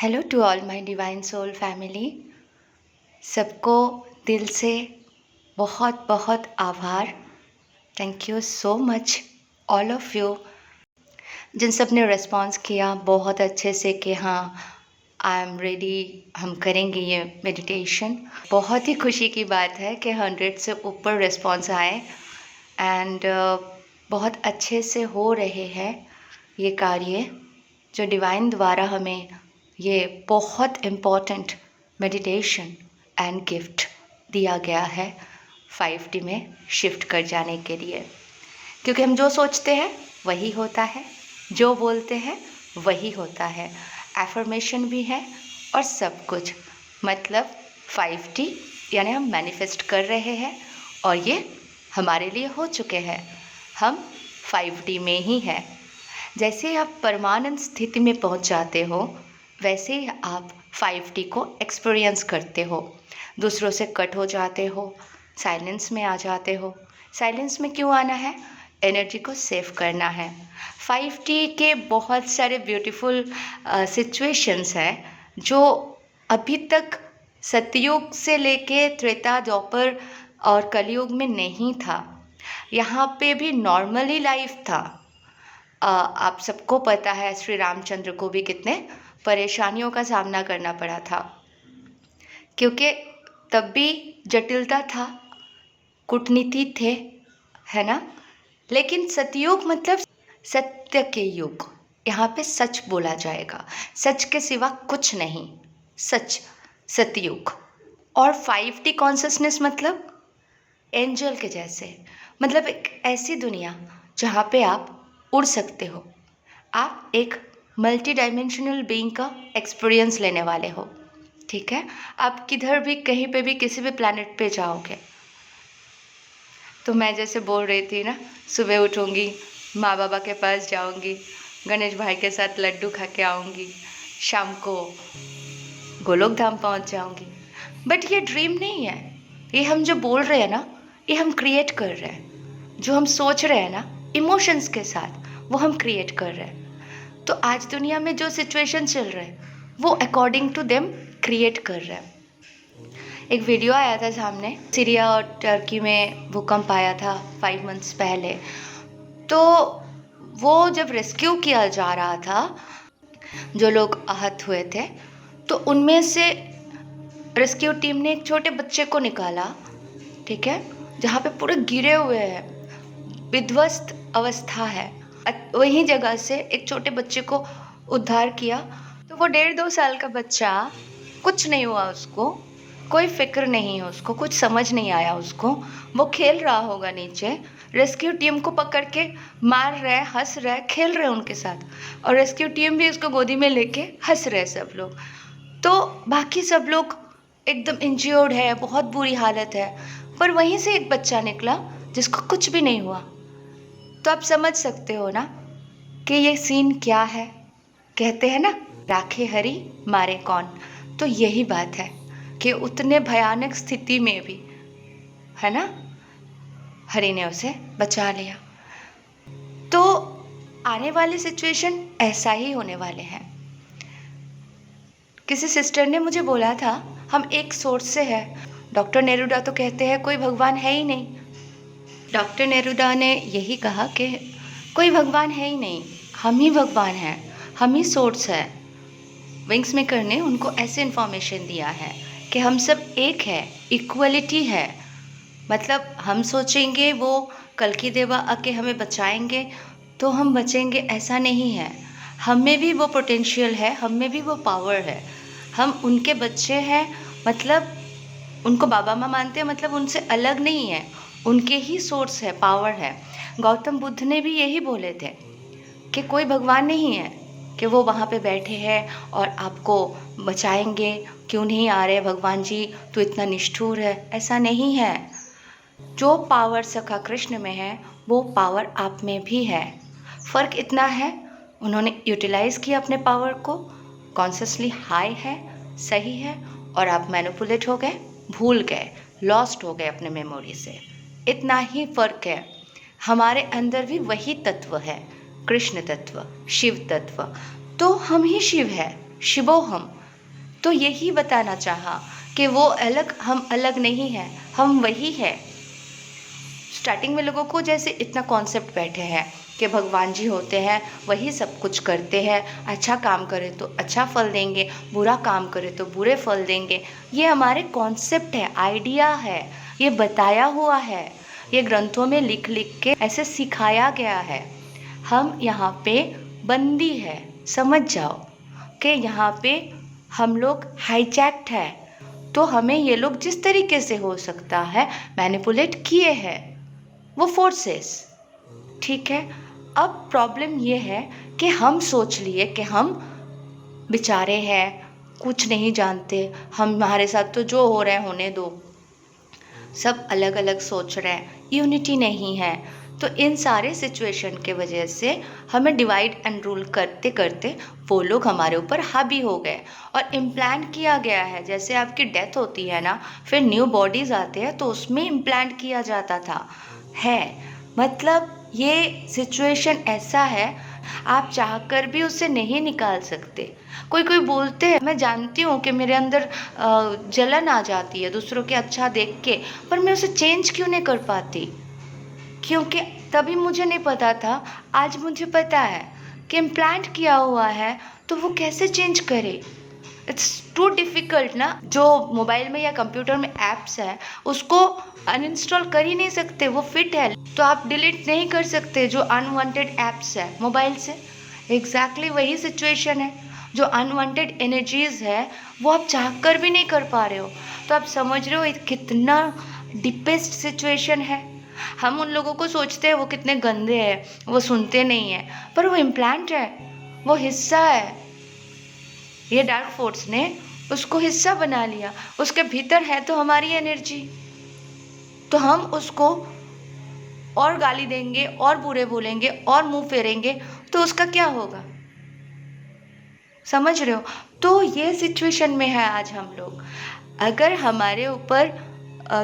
Hello to all my divine soul family. सबको दिल से बहुत बहुत आभार। Thank you so much all of you, जिन सब ने रिस्पॉन्स किया बहुत अच्छे से कि हाँ आई एम रेडी, हम करेंगे ये मेडिटेशन। बहुत ही खुशी की बात है कि 100 से ऊपर रिस्पॉन्स आए एंड बहुत अच्छे से हो रहे हैं ये कार्य जो डिवाइन द्वारा हमें ये बहुत इम्पॉर्टेंट मेडिटेशन एंड गिफ्ट दिया गया है 5D में शिफ्ट कर जाने के लिए। क्योंकि हम जो सोचते हैं वही होता है, जो बोलते हैं वही होता है। एफर्मेशन भी है और सब कुछ, मतलब 5D यानी हम मैनिफेस्ट कर रहे हैं और ये हमारे लिए हो चुके हैं। हम 5D में ही हैं। जैसे ही आप परमानंद स्थिति में पहुंच जाते हो वैसे ही आप 5D को एक्सपीरियंस करते हो, दूसरों से कट हो जाते हो, साइलेंस में आ जाते हो। साइलेंस में क्यों आना है? एनर्जी को सेव करना है। 5D के बहुत सारे ब्यूटीफुल सिचुएशंस हैं जो अभी तक सतयुग से लेके त्रेता द्वापर और कलयुग में नहीं था। यहाँ पे भी नॉर्मली लाइफ था। आप सबको पता है श्री रामचंद्र को भी कितने परेशानियों का सामना करना पड़ा था, क्योंकि तब भी जटिलता था, कूटनीति थे, है ना। लेकिन सतयुग मतलब सत्य के युग। यहाँ पे सच बोला जाएगा, सच के सिवा कुछ नहीं, सच, सतयुग। और 5D कॉन्शसनेस मतलब एंजल के जैसे, मतलब एक ऐसी दुनिया जहाँ पे आप उड़ सकते हो। आप एक मल्टी डायमेंशनल बीइंग का एक्सपीरियंस लेने वाले हो, ठीक है। आप किधर भी, कहीं पे भी, किसी भी प्लैनेट पे जाओगे तो मैं जैसे बोल रही थी ना, सुबह उठूँगी, माँ बाबा के पास जाऊँगी, गणेश भाई के साथ लड्डू खा के आऊँगी, शाम को गोलोक धाम पहुँच जाऊँगी। बट ये ड्रीम नहीं है। ये हम जो बोल रहे हैं ना, ये हम क्रिएट कर रहे हैं। जो हम सोच रहे हैं ना इमोशंस के साथ, वो हम क्रिएट कर रहे हैं। तो आज दुनिया में जो सिचुएशन चल रहे हैं वो अकॉर्डिंग टू देम क्रिएट कर रहे हैं। एक वीडियो आया था सामने, सीरिया और टर्की में भूकंप आया था 5 मंथ्स पहले। तो वो जब रेस्क्यू किया जा रहा था, जो लोग आहत हुए थे, तो उनमें से रेस्क्यू टीम ने एक छोटे बच्चे को निकाला, ठीक है, जहाँ पे पूरे गिरे हुए हैं, विध्वस्त अवस्था है। वहीं जगह से एक छोटे बच्चे को उद्धार किया। तो वो 1.5-2 साल का बच्चा, कुछ नहीं हुआ उसको, कोई फिक्र नहीं है उसको, कुछ समझ नहीं आया उसको। वो खेल रहा होगा नीचे, रेस्क्यू टीम को पकड़ के मार रहे, हंस रहे, खेल रहे उनके साथ, और रेस्क्यू टीम भी उसको गोदी में लेके हंस रहे सब लोग। तो बाकी सब लोग एकदम इंज्योर्ड है, बहुत बुरी हालत है, पर वहीं से एक बच्चा निकला जिसको कुछ भी नहीं हुआ। तो आप समझ सकते हो ना कि ये सीन क्या है। कहते हैं ना, राखे हरि मारे कौन। तो यही बात है कि उतने भयानक स्थिति में भी, है ना, हरि ने उसे बचा लिया। तो आने वाले सिचुएशन ऐसा ही होने वाले हैं। किसी सिस्टर ने मुझे बोला था हम एक सोर्स से है। डॉक्टर नेरूडा तो कहते हैं कोई भगवान है ही नहीं। डॉक्टर नेरूडा ने यही कहा कि कोई भगवान है ही नहीं, हम ही भगवान हैं, हम ही सोर्स है। विंग्स मेकर ने उनको ऐसे इन्फॉर्मेशन दिया है कि हम सब एक है, इक्वलिटी है। मतलब हम सोचेंगे वो कल्कि देवा आके हमें बचाएंगे तो हम बचेंगे, ऐसा नहीं है। हम में भी वो पोटेंशियल है, हम में भी वो पावर है। हम उनके बच्चे हैं, मतलब उनको बाबा माँ मानते हैं, मतलब उनसे अलग नहीं है, उनके ही सोर्स है, पावर है। गौतम बुद्ध ने भी यही बोले थे कि कोई भगवान नहीं है कि वो वहाँ पे बैठे हैं और आपको बचाएंगे। क्यों नहीं आ रहे भगवान जी, तो इतना निष्ठुर है, ऐसा नहीं है। जो पावर सखा कृष्ण में है वो पावर आप में भी है। फ़र्क इतना है, उन्होंने यूटिलाइज़ किया अपने पावर को, कॉन्शियसली हाई है, सही है, और आप मैनिपुलेट हो गए, भूल गए, लॉस्ट हो गए अपने मेमोरी से। इतना ही फ़र्क है। हमारे अंदर भी वही तत्व है, कृष्ण तत्व, शिव तत्व। तो हम ही शिव है, शिवोहम। तो यही बताना चाहा कि वो अलग, हम अलग नहीं हैं, हम वही है। स्टार्टिंग में लोगों को जैसे इतना कॉन्सेप्ट बैठे हैं कि भगवान जी होते हैं, वही सब कुछ करते हैं, अच्छा काम करें तो अच्छा फल देंगे, बुरा काम करें तो बुरे फल देंगे। ये हमारे कॉन्सेप्ट है, आइडिया है, ये बताया हुआ है, ये ग्रंथों में लिख लिख के ऐसे सिखाया गया है। हम यहाँ पे बंदी है, समझ जाओ कि यहाँ पे हम लोग हाईजैक्ड है। तो हमें ये लोग जिस तरीके से हो सकता है मैनिपुलेट किए हैं, वो फोर्सेस, ठीक है। अब प्रॉब्लम ये है कि हम सोच लिए कि हम बेचारे हैं, कुछ नहीं जानते, हमारे साथ तो जो हो रहा है होने दो। सब अलग अलग सोच रहे हैं, यूनिटी नहीं है। तो इन सारे सिचुएशन के वजह से हमें डिवाइड एंड रूल करते करते वो लोग हमारे ऊपर हावी हो गए और इम्प्लांट किया गया है। जैसे आपकी डेथ होती है ना, फिर न्यू बॉडीज़ आते हैं तो उसमें इम्प्लांट किया जाता था, है। मतलब ये सिचुएशन ऐसा है, आप चाहकर भी उससे नहीं निकाल सकते। कोई कोई बोलते हैं, मैं जानती हूँ कि मेरे अंदर जलन आ जाती है दूसरों के अच्छा देख के, पर मैं उसे चेंज क्यों नहीं कर पाती? क्योंकि तभी मुझे नहीं पता था, आज मुझे पता है कि इम्प्लांट किया हुआ है तो वो कैसे चेंज करे। इट्स टू डिफ़िकल्ट ना। जो मोबाइल में या कंप्यूटर में ऐप्स है उसको अनइंस्टॉल कर ही नहीं सकते, वो फिट है तो आप डिलीट नहीं कर सकते जो अनवांटेड ऐप्स है मोबाइल से। एग्जैक्टली वही सिचुएशन है, जो अनवांटेड एनर्जीज है वो आप चाह कर भी नहीं कर पा रहे हो। तो आप समझ रहे हो ये कितना डीपेस्ट सिचुएशन है। हम उन लोगों को सोचते हैं वो कितने गंदे हैं, वो सुनते नहीं हैं, पर वो इम्प्लांट है, वो हिस्सा है। ये डार्क फोर्स ने उसको हिस्सा बना लिया, उसके भीतर है तो हमारी एनर्जी। तो हम उसको और गाली देंगे और बुरे बोलेंगे और मुंह फेरेंगे तो उसका क्या होगा? समझ रहे हो? तो ये सिचुएशन में है आज हम लोग। अगर हमारे ऊपर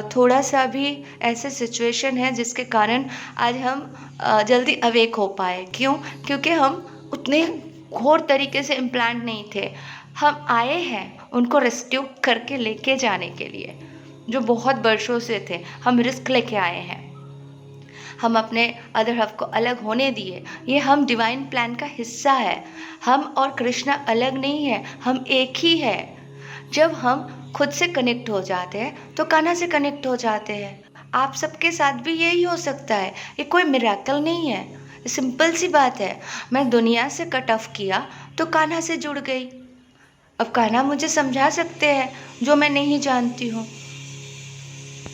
थोड़ा सा भी ऐसे सिचुएशन है जिसके कारण आज हम जल्दी अवेक हो पाए, क्यों? क्योंकि हम उतने घोर तरीके से इम्प्लांट नहीं थे। हम आए हैं उनको रेस्क्यू करके लेके जाने के लिए, जो बहुत वर्षों से थे। हम रिस्क लेके आए हैं, हम अपने अदर हाफ को अलग होने दिए। ये हम डिवाइन प्लान का हिस्सा है। हम और कृष्णा अलग नहीं है, हम एक ही है। जब हम खुद से कनेक्ट हो जाते हैं तो कान्हा से कनेक्ट हो जाते हैं। आप सबके साथ भी यही हो सकता है, ये कोई मिरेकल नहीं है, सिंपल सी बात है। मैं दुनिया से कट ऑफ किया तो कान्हा से जुड़ गई। अब कान्हा मुझे समझा सकते हैं जो मैं नहीं जानती हूँ।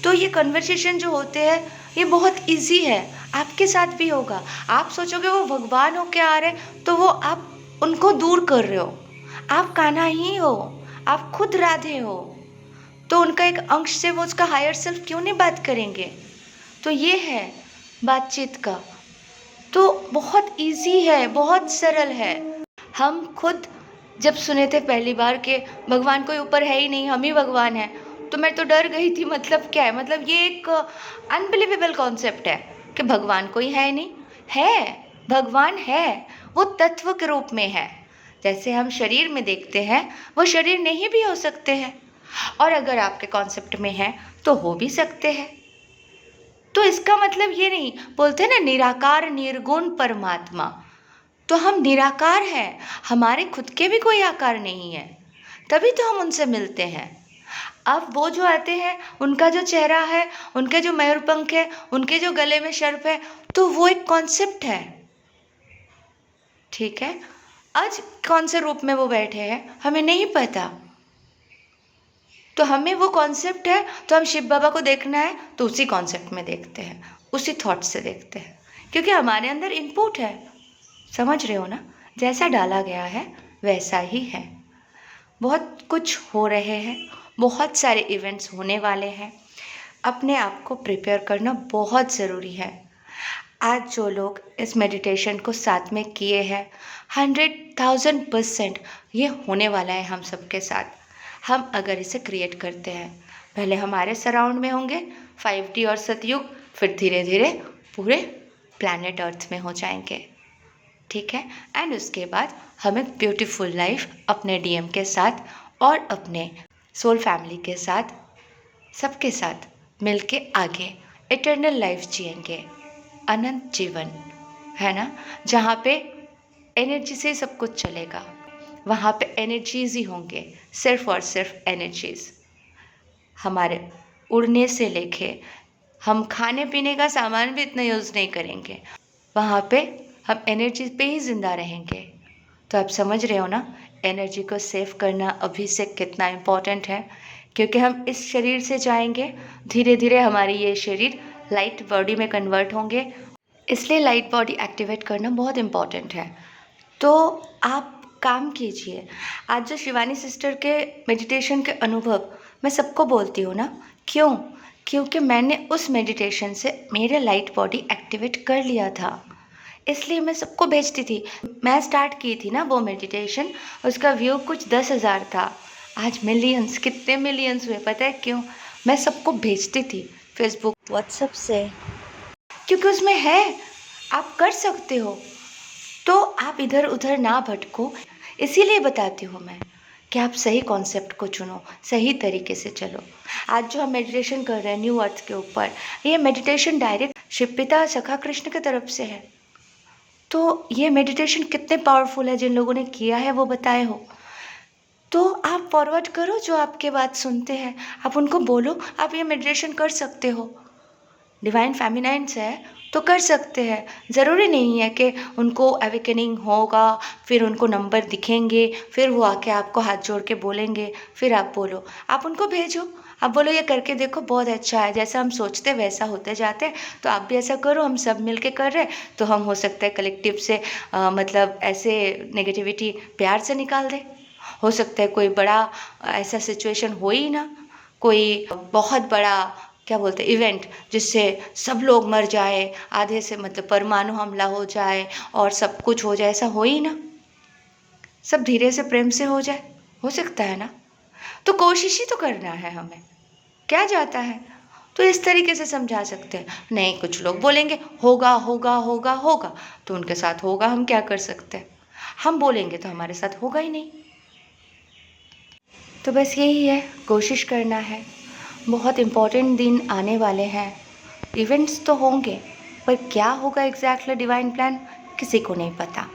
तो ये कन्वर्सेशन जो होते हैं ये बहुत इजी है, आपके साथ भी होगा। आप सोचोगे वो भगवान होके आ रहे तो वो आप उनको दूर कर रहे हो। आप कान्हा ही हो, आप खुद राधे हो, तो उनका एक अंश से वो उसका हायर सेल्फ क्यों नहीं बात करेंगे? तो ये है बातचीत का। तो बहुत इजी है, बहुत सरल है। हम खुद जब सुने थे पहली बार कि भगवान कोई ऊपर है ही नहीं, हम ही भगवान हैं, तो मैं तो डर गई थी। मतलब क्या है? मतलब ये एक अनबिलीवेबल कॉन्सेप्ट है कि भगवान कोई है नहीं। है, भगवान है, वो तत्व के रूप में है। जैसे हम शरीर में देखते हैं, वो शरीर नहीं भी हो सकते हैं, और अगर आपके कॉन्सेप्ट में है तो हो भी सकते हैं। तो इसका मतलब ये नहीं, बोलते हैं ना निराकार निर्गुण परमात्मा, तो हम निराकार हैं, हमारे खुद के भी कोई आकार नहीं है, तभी तो हम उनसे मिलते हैं। अब वो जो आते हैं, उनका जो चेहरा है, उनके जो मयूरपंख है, उनके जो गले में सर्प है, तो वो एक कॉन्सेप्ट है, ठीक है। आज कौन से रूप में वो बैठे हैं हमें नहीं पता, तो हमें वो कॉन्सेप्ट है, तो हम शिव बाबा को देखना है तो उसी कॉन्सेप्ट में देखते हैं, उसी थॉट से देखते हैं, क्योंकि हमारे अंदर इनपुट है। समझ रहे हो ना? जैसा डाला गया है वैसा ही है। बहुत कुछ हो रहे हैं, बहुत सारे इवेंट्स होने वाले हैं, अपने आप को प्रिपेयर करना बहुत ज़रूरी है। आज जो लोग इस मेडिटेशन को साथ में किए हैं, 100,000% ये होने वाला है हम सबके साथ। हम अगर इसे क्रिएट करते हैं, पहले हमारे सराउंड में होंगे 5D और सतयुग, फिर धीरे धीरे पूरे प्लैनेट अर्थ में हो जाएंगे। ठीक है। एंड उसके बाद हम एक ब्यूटीफुल लाइफ अपने डीएम के साथ और अपने सोल फैमिली के साथ, सबके साथ मिलके आगे इटर्नल लाइफ जिएंगे, अनंत जीवन, है ना, जहाँ पे एनर्जी से सब कुछ चलेगा, वहाँ पे एनर्जीज ही होंगे, सिर्फ और सिर्फ एनर्जीज। हमारे उड़ने से लेके हम खाने पीने का सामान भी इतना यूज़ नहीं करेंगे, वहाँ पे हम एनर्जी पे ही ज़िंदा रहेंगे। तो आप समझ रहे हो ना, एनर्जी को सेव करना अभी से कितना इम्पोर्टेंट है, क्योंकि हम इस शरीर से जाएंगे, धीरे धीरे हमारी ये शरीर लाइट बॉडी में कन्वर्ट होंगे, इसलिए लाइट बॉडी एक्टिवेट करना बहुत इम्पॉर्टेंट है। तो आप काम कीजिए। आज जो शिवानी सिस्टर के मेडिटेशन के अनुभव मैं सबको बोलती हूँ ना, क्यों? क्योंकि मैंने उस मेडिटेशन से मेरे लाइट बॉडी एक्टिवेट कर लिया था, इसलिए मैं सबको भेजती थी। मैं स्टार्ट की थी ना वो मेडिटेशन, उसका व्यू कुछ 10,000 था, आज मिलियंस, कितने मिलियंस हुए पता है क्यों? मैं सबको भेजती थी फेसबुक व्हाट्सएप से, क्योंकि उसमें है, आप कर सकते हो। तो आप इधर उधर ना भटको, इसीलिए बताती हूँ मैं कि आप सही कॉन्सेप्ट को चुनो, सही तरीके से चलो। आज जो हम मेडिटेशन कर रहे हैं न्यू अर्थ के ऊपर, ये मेडिटेशन डायरेक्ट शिव पिता सखा कृष्ण की तरफ से है। तो ये मेडिटेशन कितने पावरफुल है, जिन लोगों ने किया है वो बताए हो। तो आप फॉरवर्ड करो, जो आपके बात सुनते हैं आप उनको बोलो आप ये मेडिटेशन कर सकते हो। डिवाइन फेमिनाइन्स है तो कर सकते हैं, ज़रूरी नहीं है कि उनको अवेकनिंग होगा, फिर उनको नंबर दिखेंगे, फिर वो आके आपको हाथ जोड़ के बोलेंगे, फिर आप बोलो। आप उनको भेजो, आप बोलो ये करके देखो बहुत अच्छा है, जैसा हम सोचते वैसा होते जाते हैं, तो आप भी ऐसा करो, हम सब मिल के कर रहे हैं, तो हम हो सकता है कलेक्टिव से मतलब ऐसे नेगेटिविटी प्यार से निकाल दे। हो सकता है कोई बड़ा ऐसा सिचुएशन हो ही ना, कोई बहुत बड़ा क्या बोलते हैं इवेंट, जिससे सब लोग मर जाए, आधे से मतलब परमाणु हमला हो जाए और सब कुछ हो जाए, ऐसा हो ही ना, सब धीरे से प्रेम से हो जाए, हो सकता है ना। तो कोशिश ही तो करना है हमें, क्या जाता है। तो इस तरीके से समझा सकते हैं। नहीं, कुछ लोग बोलेंगे होगा होगा होगा होगा, तो उनके साथ होगा, हम क्या कर सकते हैं, हम बोलेंगे तो हमारे साथ होगा ही नहीं। तो बस यही है, कोशिश करना है। बहुत इम्पोर्टेंट दिन आने वाले हैं, इवेंट्स तो होंगे, पर क्या होगा एग्जैक्टली डिवाइन प्लान किसी को नहीं पता।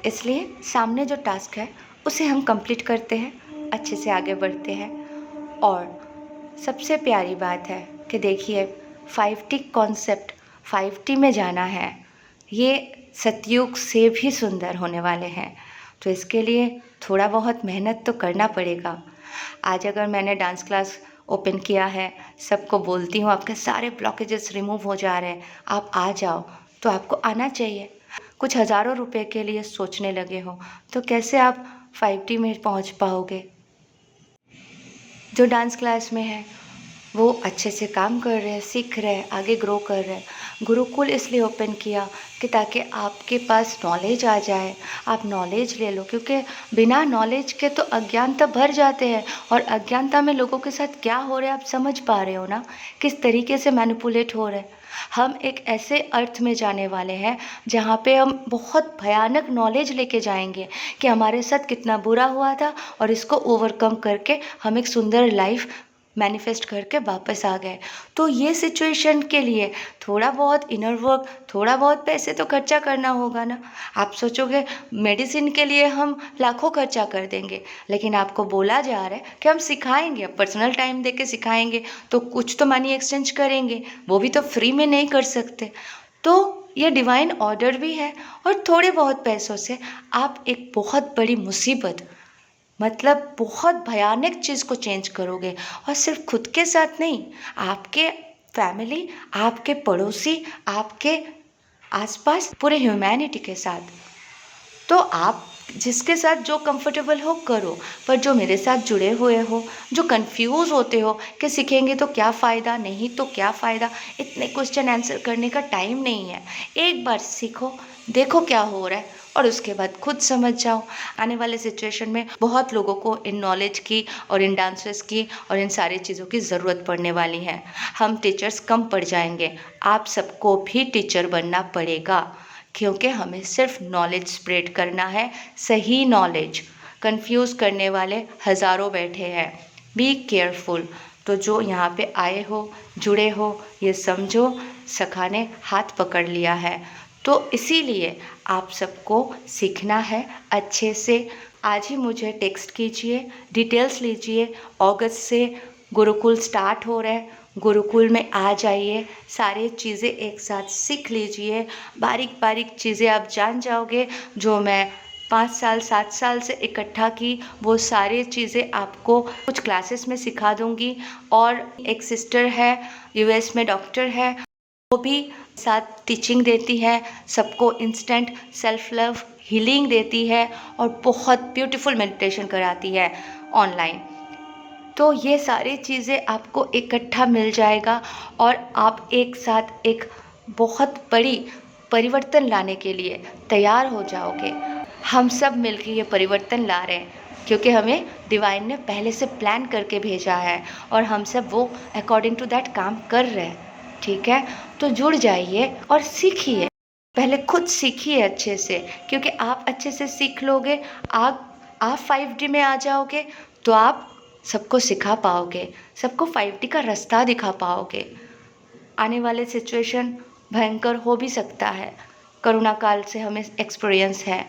इसलिए सामने जो टास्क है उसे हम कंप्लीट करते हैं, अच्छे से आगे बढ़ते हैं। और सबसे प्यारी बात है कि देखिए 5T कॉन्सेप्ट, 5T में जाना है, ये सतयुग से भी सुंदर होने वाले हैं। तो इसके लिए थोड़ा बहुत मेहनत तो करना पड़ेगा। आज अगर मैंने डांस क्लास ओपन किया है, सबको बोलती हूँ आपके सारे ब्लॉकेजेस रिमूव हो जा रहे हैं, आप आ जाओ, तो आपको आना चाहिए। कुछ हज़ारों रुपए के लिए सोचने लगे हो तो कैसे आप 5T में पहुँच पाओगे। जो डांस क्लास में है वो अच्छे से काम कर रहे हैं, सीख रहे हैं, आगे ग्रो कर रहे हैं। गुरुकुल इसलिए ओपन किया कि ताकि आपके पास नॉलेज आ जाए, आप नॉलेज ले लो, क्योंकि बिना नॉलेज के तो अज्ञानता भर जाते हैं, और अज्ञानता में लोगों के साथ क्या हो रहा है आप समझ पा रहे हो ना, किस तरीके से मैनिपुलेट हो रहे हैं। हम एक ऐसे अर्थ में जाने वाले हैं जहाँ पे हम बहुत भयानक नॉलेज लेके जाएंगे कि हमारे साथ कितना बुरा हुआ था और इसको ओवरकम करके हम एक सुंदर लाइफ मैनिफेस्ट करके वापस आ गए। तो ये सिचुएशन के लिए थोड़ा बहुत इनर वर्क, थोड़ा बहुत पैसे तो खर्चा करना होगा ना। आप सोचोगे मेडिसिन के लिए हम लाखों खर्चा कर देंगे, लेकिन आपको बोला जा रहा है कि हम सिखाएंगे, पर्सनल टाइम दे के सिखाएंगे, तो कुछ तो मनी एक्सचेंज करेंगे, वो भी तो फ्री में नहीं कर सकते। तो ये डिवाइन ऑर्डर भी है, और थोड़े बहुत पैसों से आप एक बहुत बड़ी मुसीबत, मतलब बहुत भयानक चीज़ को चेंज करोगे। और सिर्फ खुद के साथ नहीं, आपके फैमिली, आपके पड़ोसी, आपके आसपास पूरे ह्यूमैनिटी के साथ। तो आप जिसके साथ जो कंफर्टेबल हो करो, पर जो मेरे साथ जुड़े हुए हो, जो कंफ्यूज होते हो कि सीखेंगे तो क्या फ़ायदा, नहीं तो क्या फ़ायदा, इतने क्वेश्चन आंसर करने का टाइम नहीं है। एक बार सीखो, देखो क्या हो रहा है, और उसके बाद खुद समझ जाओ। आने वाले सिचुएशन में बहुत लोगों को इन नॉलेज की और इन डांसेस की और इन सारी चीज़ों की ज़रूरत पड़ने वाली है। हम टीचर्स कम पड़ जाएंगे, आप सबको भी टीचर बनना पड़ेगा, क्योंकि हमें सिर्फ नॉलेज स्प्रेड करना है, सही नॉलेज। कंफ्यूज करने वाले हज़ारों बैठे हैं, बी केयरफुल। तो जो यहाँ पे आए हो, जुड़े हो, ये समझो सखा ने हाथ पकड़ लिया है। तो इसीलिए आप सबको सीखना है अच्छे से। आज ही मुझे टेक्स्ट कीजिए, डिटेल्स लीजिए। अगस्त से गुरुकुल स्टार्ट हो रहा है, गुरुकुल में आ जाइए, सारी चीज़ें एक साथ सीख लीजिए। बारीक बारीक चीज़ें आप जान जाओगे, जो मैं 5 साल 7 साल से इकट्ठा की, वो सारी चीज़ें आपको कुछ क्लासेस में सिखा दूँगी। और एक सिस्टर है, यूएस में डॉक्टर है, वो भी साथ टीचिंग देती है, सबको इंस्टेंट सेल्फ लव हीलिंग देती है और बहुत ब्यूटीफुल मेडिटेशन कराती है ऑनलाइन। तो ये सारी चीज़ें आपको इकट्ठा मिल जाएगा और आप एक साथ एक बहुत बड़ी परिवर्तन लाने के लिए तैयार हो जाओगे। हम सब मिलके ये परिवर्तन ला रहे हैं, क्योंकि हमें डिवाइन ने पहले से प्लान करके भेजा है और हम सब वो अकॉर्डिंग टू दैट काम कर रहे हैं। ठीक है, तो जुड़ जाइए और सीखिए। पहले खुद सीखिए अच्छे से, क्योंकि आप अच्छे से सीख लोगे, आप 5D में आ जाओगे, तो आप सबको सिखा पाओगे, सबको 5D का रास्ता दिखा पाओगे। आने वाले सिचुएशन भयंकर हो भी सकता है, कोरोना काल से हमें एक्सपीरियंस है।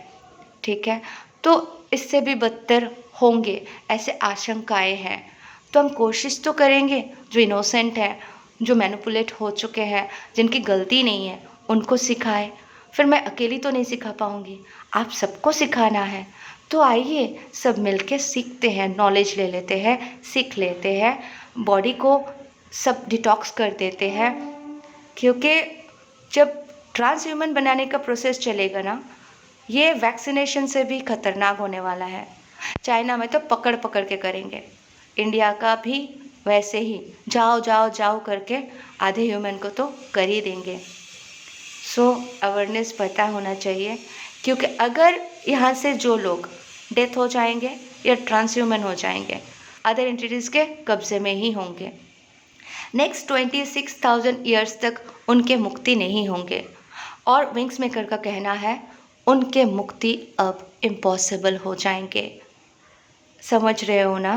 ठीक है, तो इससे भी बदतर होंगे, ऐसे आशंकाएं हैं। तो हम कोशिश तो करेंगे, जो इनोसेंट है, जो मैनिपुलेट हो चुके हैं, जिनकी गलती नहीं है, उनको सिखाएं। फिर मैं अकेली तो नहीं सिखा पाऊँगी, आप सबको सिखाना है। तो आइए सब मिलके सीखते हैं, नॉलेज ले लेते हैं, सीख लेते हैं, बॉडी को सब डिटॉक्स कर देते हैं। क्योंकि जब ट्रांस ह्यूमन बनाने का प्रोसेस चलेगा ना, ये वैक्सीनेशन से भी खतरनाक होने वाला है। चाइना में तो पकड़ पकड़ के करेंगे, इंडिया का भी वैसे ही जाओ जाओ जाओ करके आधे ह्यूमन को तो कर ही देंगे। सो अवेयरनेस पता होना चाहिए, क्योंकि अगर यहाँ से जो लोग डेथ हो जाएंगे या ट्रांस ह्यूमन हो जाएंगे, अदर एंटिटीज़ के कब्जे में ही होंगे। नेक्स्ट 26,000 ईयर्स तक उनके मुक्ति नहीं होंगे। और विंग्स मेकर का कहना है उनके मुक्ति अब इम्पॉसिबल हो जाएंगे। समझ रहे हो ना,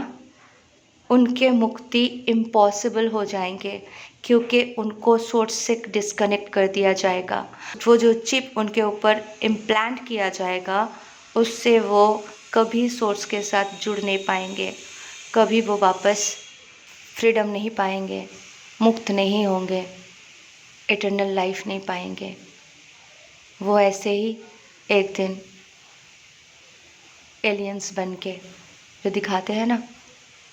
उनके मुक्ति इम्पॉसिबल हो जाएंगे, क्योंकि उनको सोर्स से डिस्कनेक्ट कर दिया जाएगा। वो जो चिप उनके ऊपर इम्प्लांट किया जाएगा, उससे वो कभी सोर्स के साथ जुड़ नहीं पाएंगे, कभी वो वापस फ्रीडम नहीं पाएंगे, मुक्त नहीं होंगे, इटर्नल लाइफ नहीं पाएंगे। वो ऐसे ही एक दिन एलियंस बन के, जो दिखाते हैं ना,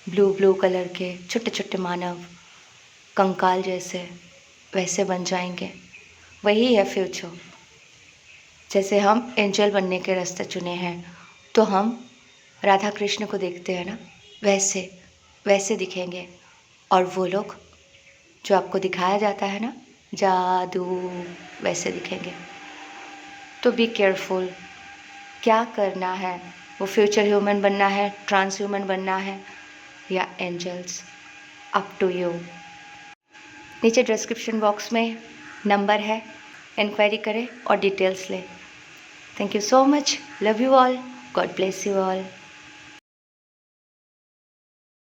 ब्लू ब्लू कलर के छोटे छोटे मानव, कंकाल जैसे, वैसे बन जाएंगे। वही है फ्यूचर। जैसे हम एंजल बनने के रास्ते चुने हैं, तो हम राधा कृष्ण को देखते हैं ना, वैसे वैसे दिखेंगे। और वो लोग जो आपको दिखाया जाता है ना, जादू, वैसे दिखेंगे। तो बी केयरफुल, क्या करना है, वो फ्यूचर ह्यूमन बनना है, ट्रांस ह्यूमन बनना है, या एंजल्स, अप टू यू। नीचे डिस्क्रिप्शन बॉक्स में नंबर है, इंक्वायरी करें और डिटेल्स लें। Thank you so much, love you all, God bless you all.